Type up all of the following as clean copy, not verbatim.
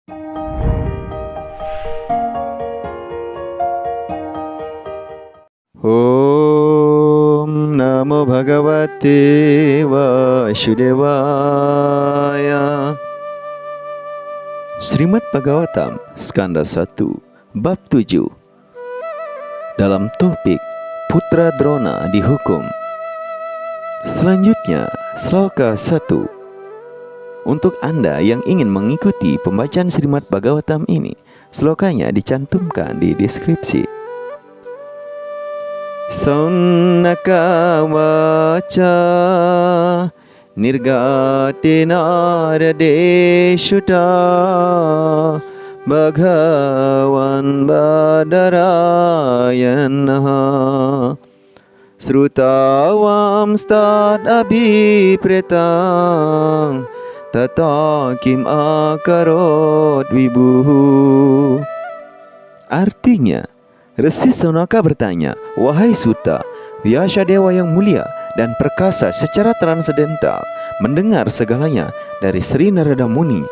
Om Namo Bhagavate Vasudevaya. Srimad Bhagavatam Skanda 1 Bab 7. Dalam topik Putra Drona dihukum. Selanjutnya Sloka 1. Untuk Anda yang ingin mengikuti pembacaan Srimad Bhagavatam ini, slokanya dicantumkan di deskripsi. Sannaka vaca nirgate naradeshuta bhagavan badarayanaha srutavam stad abhipretang tata kim akarot vibuhu. Artinya, Resi Sonaka bertanya, "Wahai Suta, Vyasadewa yang mulia dan perkasa secara transendental mendengar segalanya dari Sri Narada Muni.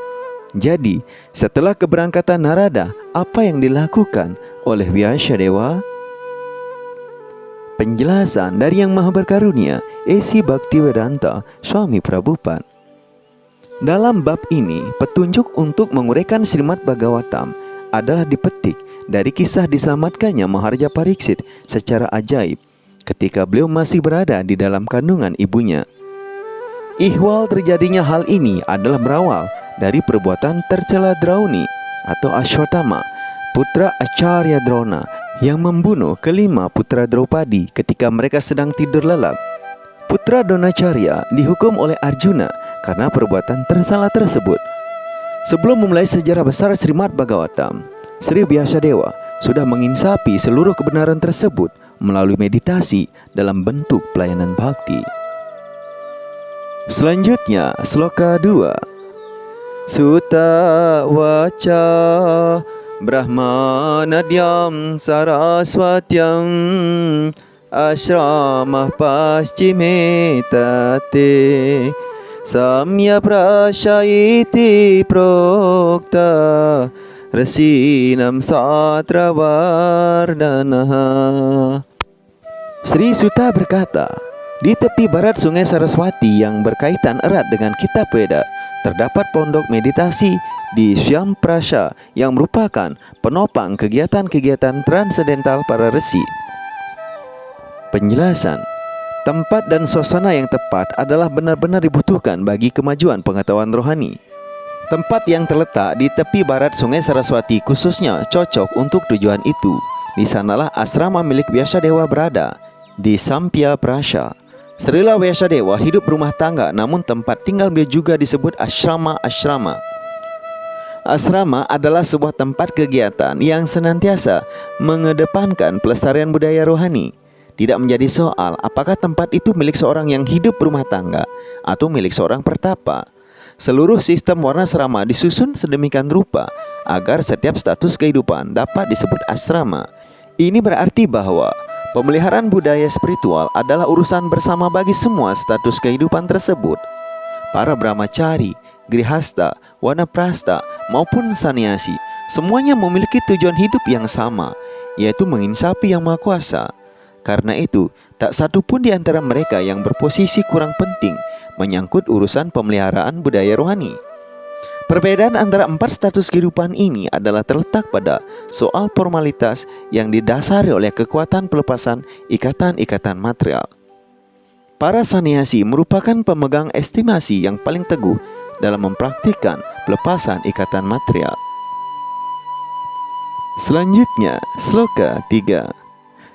Jadi, setelah keberangkatan Narada, apa yang dilakukan oleh Vyasadewa?" Penjelasan dari Yang Maha Berkarunia, A.C. Bhaktivedanta Swami Prabhupada. Dalam bab ini, petunjuk untuk menguraikan Srimad Bhagavatam adalah dipetik dari kisah diselamatkannya Maharaja Pariksit secara ajaib ketika beliau masih berada di dalam kandungan ibunya. Ihwal terjadinya hal ini adalah berawal dari perbuatan tercela Drauni atau Ashwatthama, putra Acharya Drona, yang membunuh kelima putra Draupadi ketika mereka sedang tidur lelap. Putra Dronacharya dihukum oleh Arjuna karena perbuatan tersalah tersebut. Sebelum memulai sejarah besar Srimad Bhagavatam, Sri Vyasadeva sudah menginsapi seluruh kebenaran tersebut melalui meditasi dalam bentuk pelayanan bhakti. Selanjutnya, Sloka 2. Sutta vaca Brahmanadyam Saraswatyam Ashramah paschime tate Samya prasyayiti prokta Rasinam Satravardhanaha. Sri Suta berkata, di tepi barat sungai Saraswati yang berkaitan erat dengan kitab Veda, terdapat pondok meditasi di Syamprasha yang merupakan penopang kegiatan-kegiatan transendental para resi. Penjelasan. Tempat dan suasana yang tepat adalah benar-benar dibutuhkan bagi kemajuan pengetahuan rohani. Tempat yang terletak di tepi barat sungai Saraswati khususnya cocok untuk tujuan itu. Di sanalah asrama milik Vyasadewa berada, di Sampya Prasha. Srila Vyasadewa hidup berumah tangga, namun tempat tinggal beliau juga disebut asrama. Asrama adalah sebuah tempat kegiatan yang senantiasa mengedepankan pelestarian budaya rohani. Tidak menjadi soal apakah tempat itu milik seorang yang hidup berumah tangga atau milik seorang pertapa. Seluruh sistem warnasrama disusun sedemikian rupa agar setiap status kehidupan dapat disebut asrama. Ini berarti bahwa pemeliharaan budaya spiritual adalah urusan bersama bagi semua status kehidupan tersebut. Para brahmacari, grihasta, wanaprastha maupun sannyasi semuanya memiliki tujuan hidup yang sama, yaitu menginsapi Yang Maha Kuasa. Karena itu, tak satu pun di antara mereka yang berposisi kurang penting menyangkut urusan pemeliharaan budaya rohani. Perbedaan antara empat status kehidupan ini adalah terletak pada soal formalitas yang didasari oleh kekuatan pelepasan ikatan-ikatan material. Para sannyasi merupakan pemegang estimasi yang paling teguh dalam mempraktikkan pelepasan ikatan material. Selanjutnya, Sloka 3.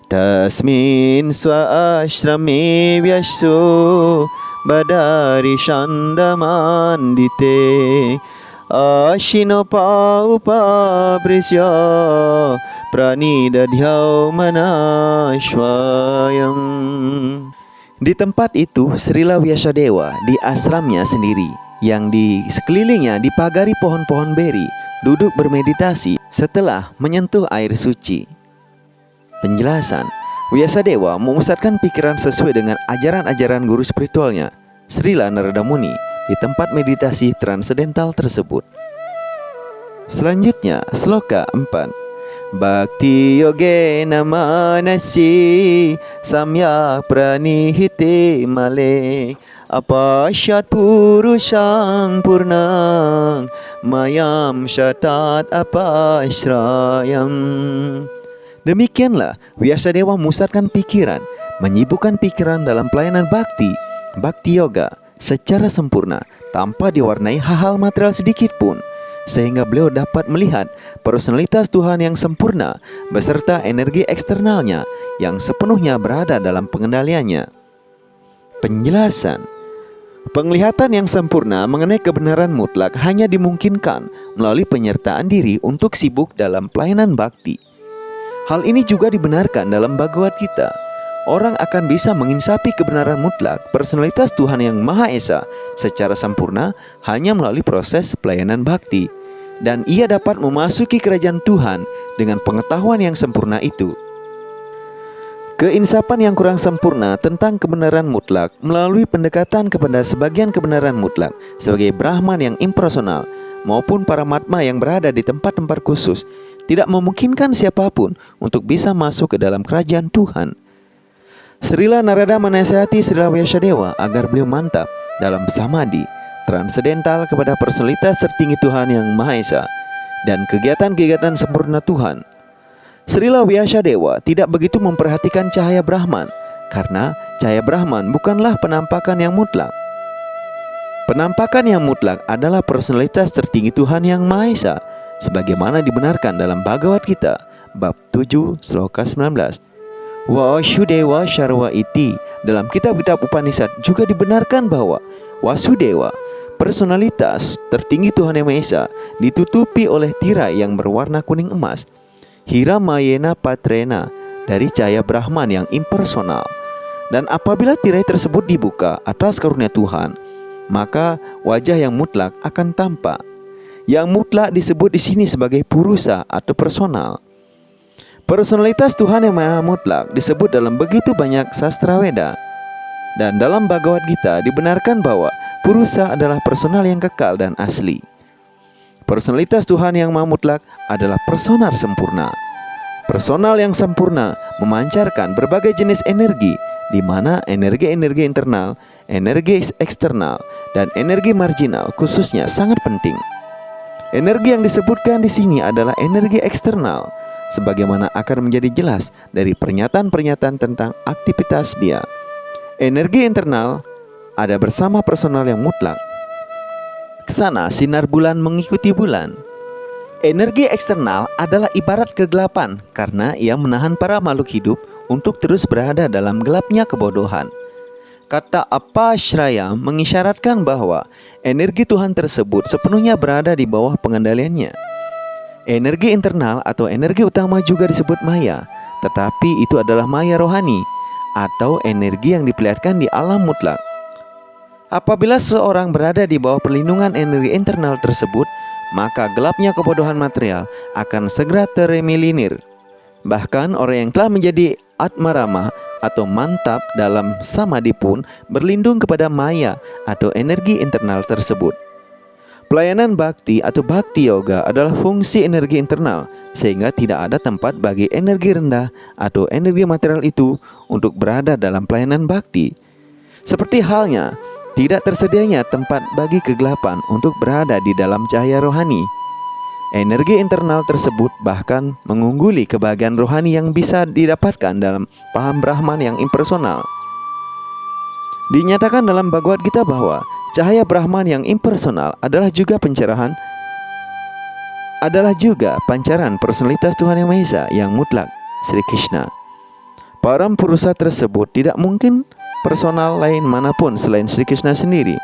Tasmin swa ashrame vyasyo badari shandamandite ashino paupa prisya pranidadhyau manashwayam. Di tempat itu, Srila Vyasadewa di asramnya sendiri, yang di sekelilingnya dipagari pohon-pohon beri, duduk bermeditasi setelah menyentuh air suci. Penjelasan. Vyasadewa memusatkan pikiran sesuai dengan ajaran-ajaran guru spiritualnya, Srila Narada Muni, di tempat meditasi transendental tersebut. Selanjutnya, sloka 4. Bhakti yogena manasi samyak pranihite male apasyat purushang purnang mayam syatat apashrayam. Demikianlah Vyasadewa memusatkan pikiran, menyibukkan pikiran dalam pelayanan bakti yoga secara sempurna tanpa diwarnai hal-hal material sedikit pun, sehingga beliau dapat melihat personalitas Tuhan yang sempurna beserta energi eksternalnya yang sepenuhnya berada dalam pengendaliannya. Penjelasan: penglihatan yang sempurna mengenai kebenaran mutlak hanya dimungkinkan melalui penyertaan diri untuk sibuk dalam pelayanan bakti. Hal ini juga dibenarkan dalam Bhagavad Gita. Orang akan bisa menginsapi kebenaran mutlak personalitas Tuhan yang Maha Esa secara sempurna hanya melalui proses pelayanan bakti, dan ia dapat memasuki kerajaan Tuhan dengan pengetahuan yang sempurna itu. Keinsapan yang kurang sempurna tentang kebenaran mutlak melalui pendekatan kepada sebagian kebenaran mutlak sebagai Brahman yang impersonal maupun para Mahatma yang berada di tempat-tempat khusus tidak memungkinkan siapapun untuk bisa masuk ke dalam kerajaan Tuhan. Srila Narada menasihati Srila Vyasadewa agar beliau mantap dalam samadhi transendental kepada personalitas tertinggi Tuhan yang Maha Esa dan kegiatan-kegiatan sempurna Tuhan. Srila Vyasadewa tidak begitu memperhatikan cahaya Brahman, karena cahaya Brahman bukanlah penampakan yang mutlak. Penampakan yang mutlak adalah personalitas tertinggi Tuhan yang Maha Esa, sebagaimana dibenarkan dalam Bhagavad Gita bab 7 sloka 19. Vasudeva Sharva Iti. Dalam kitab-kitab Upanishad juga dibenarkan bahwa Vasudeva, personalitas tertinggi Tuhan Yang Maha Esa, ditutupi oleh tirai yang berwarna kuning emas, Hiramayena Patrena, dari cahaya Brahman yang impersonal. Dan apabila tirai tersebut dibuka atas karunia Tuhan, maka wajah yang mutlak akan tampak. Yang mutlak disebut di sini sebagai purusa atau personal. Personalitas Tuhan yang Maha Mutlak disebut dalam begitu banyak sastra Weda. Dan dalam Bhagavad Gita dibenarkan bahwa purusa adalah personal yang kekal dan asli. Personalitas Tuhan yang Maha Mutlak adalah personal sempurna. Personal yang sempurna memancarkan berbagai jenis energi, di mana energi-energi internal, energi eksternal, dan energi marginal khususnya sangat penting. Energi yang disebutkan di sini adalah energi eksternal, sebagaimana akan menjadi jelas dari pernyataan-pernyataan tentang aktivitas dia. Energi internal ada bersama personal yang mutlak. Kesana sinar bulan mengikuti bulan. Energi eksternal adalah ibarat kegelapan karena ia menahan para makhluk hidup untuk terus berada dalam gelapnya kebodohan. Kata apashraya mengisyaratkan bahwa energi Tuhan tersebut sepenuhnya berada di bawah pengendaliannya. Energi internal atau energi utama juga disebut maya, tetapi itu adalah maya rohani atau energi yang diperlihatkan di alam mutlak. Apabila seseorang berada di bawah perlindungan energi internal tersebut, maka gelapnya kebodohan material akan segera tereliminir. Bahkan orang yang telah menjadi atmarama atau mantap dalam samadhi pun berlindung kepada maya atau energi internal tersebut. Pelayanan bakti atau bakti yoga adalah fungsi energi internal, sehingga tidak ada tempat bagi energi rendah atau energi material itu untuk berada dalam pelayanan bakti. Seperti halnya tidak tersedianya tempat bagi kegelapan untuk berada di dalam cahaya rohani. Energi internal tersebut bahkan mengungguli kebahagiaan rohani yang bisa didapatkan dalam paham Brahman yang impersonal. Dinyatakan dalam Bhagavad Gita bahwa cahaya Brahman yang impersonal adalah juga pancaran personalitas Tuhan Yang Maha Esa yang mutlak, Sri Krishna. Param Purusa tersebut tidak mungkin personal lain manapun selain Sri Krishna sendiri,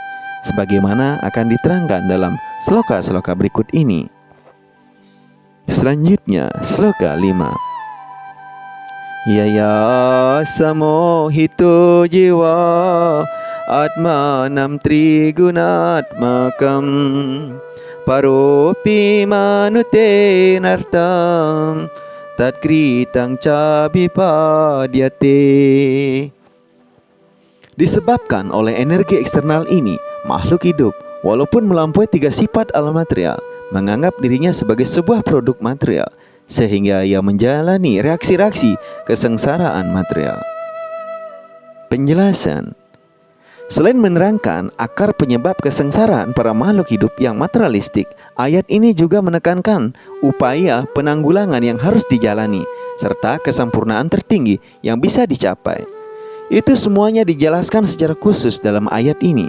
sebagaimana akan diterangkan dalam sloka-sloka berikut ini. Selanjutnya, sloka 5. Yaya samohito jiwa atmanam trigunatmakam paropi manute nartam tatkritang ca vipadyate. Disebabkan oleh energi eksternal ini, makhluk hidup walaupun melampaui 3 sifat alam material menganggap dirinya sebagai sebuah produk material, sehingga ia menjalani reaksi-reaksi kesengsaraan material. Penjelasan. Selain menerangkan akar penyebab kesengsaraan para makhluk hidup yang materialistik, ayat ini juga menekankan upaya penanggulangan yang harus dijalani, serta kesempurnaan tertinggi yang bisa dicapai. Itu semuanya dijelaskan secara khusus dalam ayat ini.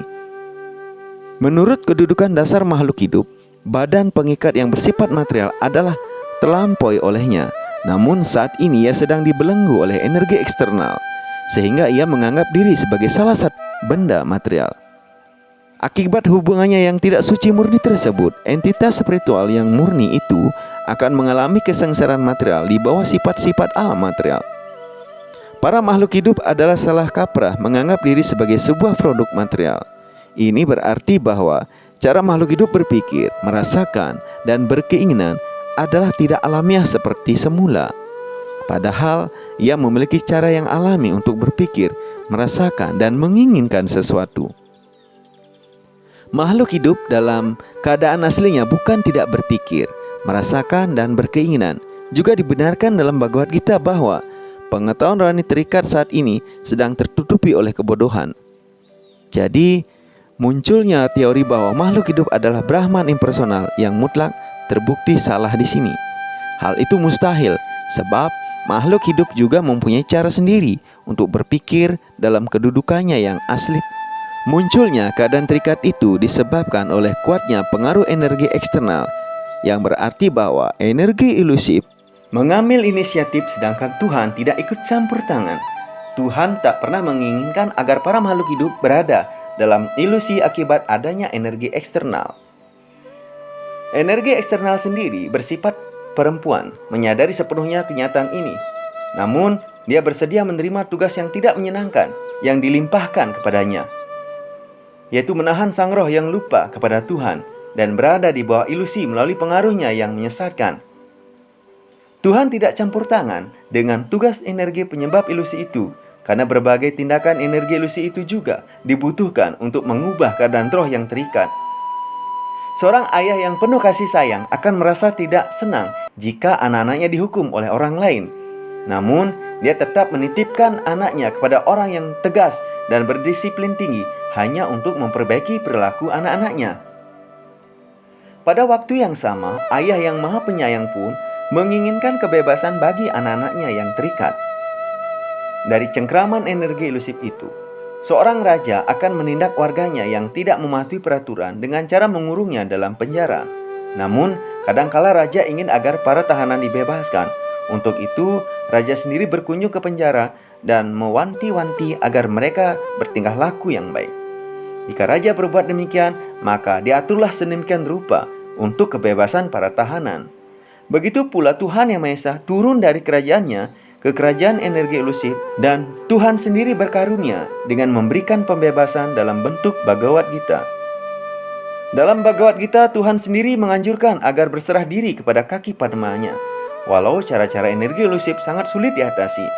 Menurut kedudukan dasar makhluk hidup, badan pengikat yang bersifat material adalah terlampaui olehnya. Namun saat ini ia sedang dibelenggu oleh energi eksternal, sehingga ia menganggap diri sebagai salah satu benda material. Akibat hubungannya yang tidak suci murni tersebut, entitas spiritual yang murni itu akan mengalami kesengsaraan material di bawah sifat-sifat alam material. Para makhluk hidup adalah salah kaprah menganggap diri sebagai sebuah produk material. Ini berarti bahwa cara makhluk hidup berpikir, merasakan, dan berkeinginan adalah tidak alamiah seperti semula. Padahal ia memiliki cara yang alami untuk berpikir, merasakan, dan menginginkan sesuatu. Makhluk hidup dalam keadaan aslinya bukan tidak berpikir, merasakan, dan berkeinginan. Juga dibenarkan dalam Bhagavad Gita bahwa pengetahuan rohani terikat saat ini sedang tertutupi oleh kebodohan. Jadi, munculnya teori bahwa makhluk hidup adalah Brahman impersonal yang mutlak terbukti salah di sini. Hal itu mustahil, sebab makhluk hidup juga mempunyai cara sendiri untuk berpikir dalam kedudukannya yang asli. Munculnya keadaan terikat itu disebabkan oleh kuatnya pengaruh energi eksternal, yang berarti bahwa energi ilusif mengambil inisiatif sedangkan Tuhan tidak ikut campur tangan. Tuhan tak pernah menginginkan agar para makhluk hidup berada dalam ilusi akibat adanya energi eksternal. Energi eksternal sendiri bersifat perempuan, menyadari sepenuhnya kenyataan ini. Namun, dia bersedia menerima tugas yang tidak menyenangkan yang dilimpahkan kepadanya, yaitu menahan sang roh yang lupa kepada Tuhan dan berada di bawah ilusi melalui pengaruhnya yang menyesatkan. Tuhan tidak campur tangan dengan tugas energi penyebab ilusi itu, karena berbagai tindakan energi ilusi itu juga dibutuhkan untuk mengubah keadaan roh yang terikat. Seorang ayah yang penuh kasih sayang akan merasa tidak senang jika anak-anaknya dihukum oleh orang lain. Namun, dia tetap menitipkan anaknya kepada orang yang tegas dan berdisiplin tinggi hanya untuk memperbaiki perilaku anak-anaknya. Pada waktu yang sama, ayah yang maha penyayang pun menginginkan kebebasan bagi anak-anaknya yang terikat dari cengkraman energi ilusif itu. Seorang raja akan menindak warganya yang tidak mematuhi peraturan dengan cara mengurungnya dalam penjara. Namun, kadangkala raja ingin agar para tahanan dibebaskan. Untuk itu, raja sendiri berkunjung ke penjara dan mewanti-wanti agar mereka bertingkah laku yang baik. Jika raja berbuat demikian, maka diaturlah sedemikian rupa untuk kebebasan para tahanan. Begitu pula Tuhan Yang Maha Esa turun dari kerajaannya ke kerajaan energi ilusif, dan Tuhan sendiri berkarunia dengan memberikan pembebasan dalam bentuk Bhagavad Gita. Dalam Bhagavad Gita, Tuhan sendiri menganjurkan agar berserah diri kepada kaki padmanya, walau cara-cara energi ilusif sangat sulit diatasi.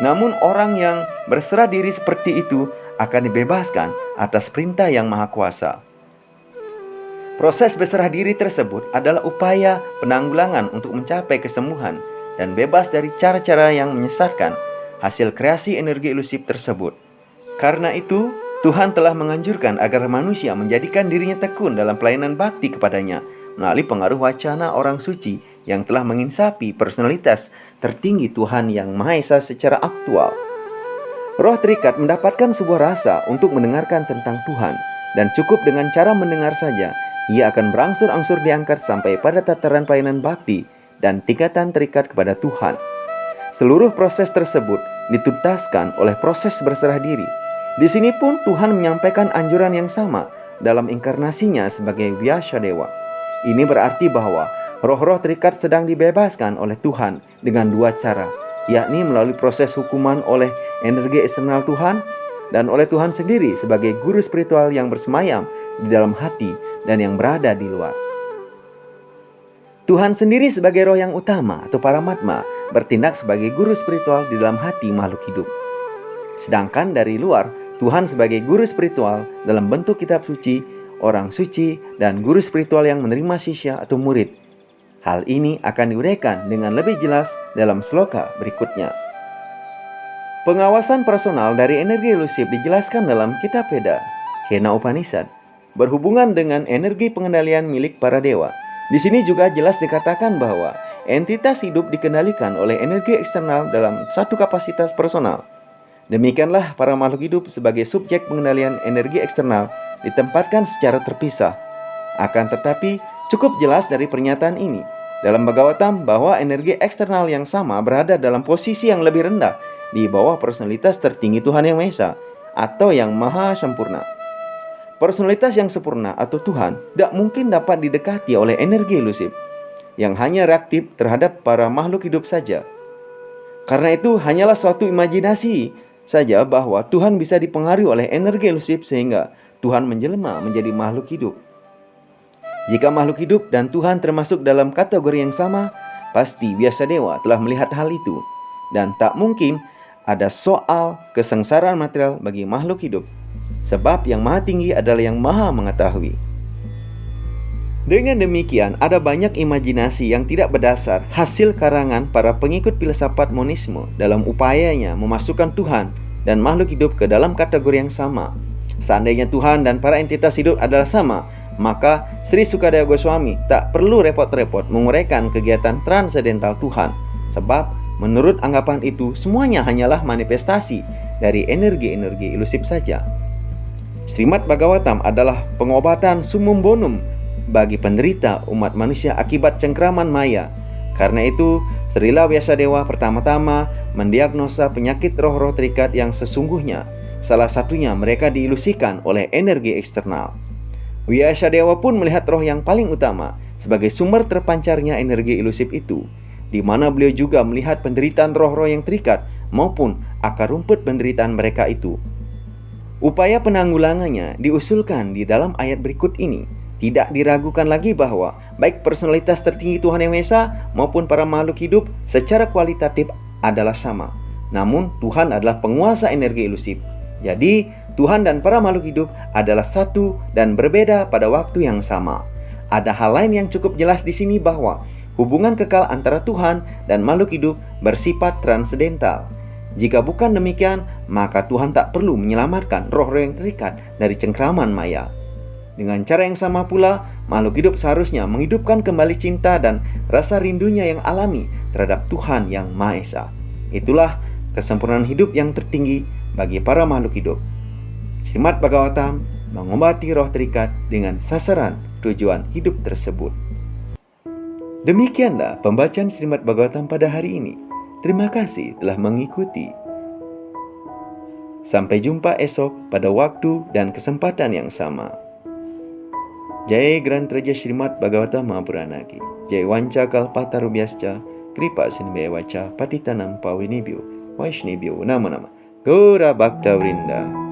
Namun orang yang berserah diri seperti itu akan dibebaskan atas perintah Yang Maha Kuasa. Proses berserah diri tersebut adalah upaya penanggulangan untuk mencapai kesembuhan dan bebas dari cara-cara yang menyesatkan hasil kreasi energi ilusif tersebut. Karena itu, Tuhan telah menganjurkan agar manusia menjadikan dirinya tekun dalam pelayanan bakti kepadanya melalui pengaruh wacana orang suci yang telah menginsapi personalitas tertinggi Tuhan Yang Maha Esa secara aktual. Roh terikat mendapatkan sebuah rasa untuk mendengarkan tentang Tuhan, dan cukup dengan cara mendengar saja, ia akan berangsur-angsur diangkat sampai pada tataran pelayanan bakti dan tingkatan terikat kepada Tuhan. Seluruh proses tersebut dituntaskan oleh proses berserah diri. Di sini pun Tuhan menyampaikan anjuran yang sama dalam inkarnasinya sebagai Vyasadeva. Ini berarti bahwa roh-roh terikat sedang dibebaskan oleh Tuhan dengan dua cara, yakni melalui proses hukuman oleh energi eksternal Tuhan dan oleh Tuhan sendiri sebagai guru spiritual yang bersemayam di dalam hati dan yang berada di luar. Tuhan sendiri sebagai roh yang utama atau Paramatma bertindak sebagai guru spiritual di dalam hati makhluk hidup. Sedangkan dari luar, Tuhan sebagai guru spiritual dalam bentuk kitab suci orang suci, dan guru spiritual yang menerima sisya atau murid. Hal ini akan diuraikan dengan lebih jelas dalam sloka berikutnya. Pengawasan personal dari energi elusif dijelaskan dalam Kitab Veda, Kena Upanishad, berhubungan dengan energi pengendalian milik para dewa. Di sini juga jelas dikatakan bahwa entitas hidup dikendalikan oleh energi eksternal dalam satu kapasitas personal. Demikianlah para makhluk hidup sebagai subjek pengendalian energi eksternal ditempatkan secara terpisah. Akan tetapi, cukup jelas dari pernyataan ini dalam Bhagavatam bahwa energi eksternal yang sama berada dalam posisi yang lebih rendah di bawah personalitas tertinggi Tuhan Yang Maha Esa atau Yang Maha Sempurna. Personalitas yang sempurna atau Tuhan tidak mungkin dapat didekati oleh energi elusif yang hanya reaktif terhadap para makhluk hidup saja. Karena itu hanyalah suatu imajinasi saja bahwa Tuhan bisa dipengaruhi oleh energi elusif sehingga Tuhan menjelma menjadi makhluk hidup. Jika makhluk hidup dan Tuhan termasuk dalam kategori yang sama, pasti biasa dewa telah melihat hal itu. Dan tak mungkin ada soal kesengsaraan material bagi makhluk hidup. Sebab yang maha tinggi adalah yang maha mengetahui. Dengan demikian, ada banyak imajinasi yang tidak berdasar hasil karangan para pengikut filsafat monisme dalam upayanya memasukkan Tuhan dan makhluk hidup ke dalam kategori yang sama. Seandainya Tuhan dan para entitas hidup adalah sama, maka Sri Sukadeva Goswami tak perlu repot-repot menguraikan kegiatan transendental Tuhan. Sebab menurut anggapan itu semuanya hanyalah manifestasi dari energi-energi ilusif saja. Srimad Bhagavatam adalah pengobatan summum bonum bagi penderita umat manusia akibat cengkraman maya. Karena itu, Srila Vyasadeva pertama-tama mendiagnosa penyakit roh-roh terikat yang sesungguhnya. Salah satunya mereka diilusikan oleh energi eksternal. Vyasadeva pun melihat roh yang paling utama sebagai sumber terpancarnya energi ilusif itu, di mana beliau juga melihat penderitaan roh-roh yang terikat maupun akar rumput penderitaan mereka itu. Upaya penanggulangannya diusulkan di dalam ayat berikut ini. Tidak diragukan lagi bahwa baik personalitas tertinggi Tuhan Yang Maha Esa maupun para makhluk hidup secara kualitatif adalah sama. Namun Tuhan adalah penguasa energi ilusif. Jadi Tuhan dan para makhluk hidup adalah satu dan berbeda pada waktu yang sama. Ada hal lain yang cukup jelas di sini bahwa hubungan kekal antara Tuhan dan makhluk hidup bersifat transendental. Jika bukan demikian, maka Tuhan tak perlu menyelamatkan roh-roh yang terikat dari cengkraman maya. Dengan cara yang sama pula, makhluk hidup seharusnya menghidupkan kembali cinta dan rasa rindunya yang alami terhadap Tuhan Yang Maha Esa. Itulah kesempurnaan hidup yang tertinggi bagi para makhluk hidup. Srimad Bhagavatam mengobati roh terikat dengan sasaran tujuan hidup tersebut. Demikianlah pembacaan Srimad Bhagavatam pada hari ini. Terima kasih telah mengikuti. Sampai jumpa esok pada waktu dan kesempatan yang sama. Jai Grantraja Srimad Bhagavatam Mahapurana Ki. Jai Wanca Kalpataru Biasca Kripa Sinbaya Waca Patitanam Pawinibhyo Vaishnibhyo Nama Nama Gora Bhakta Vrinda.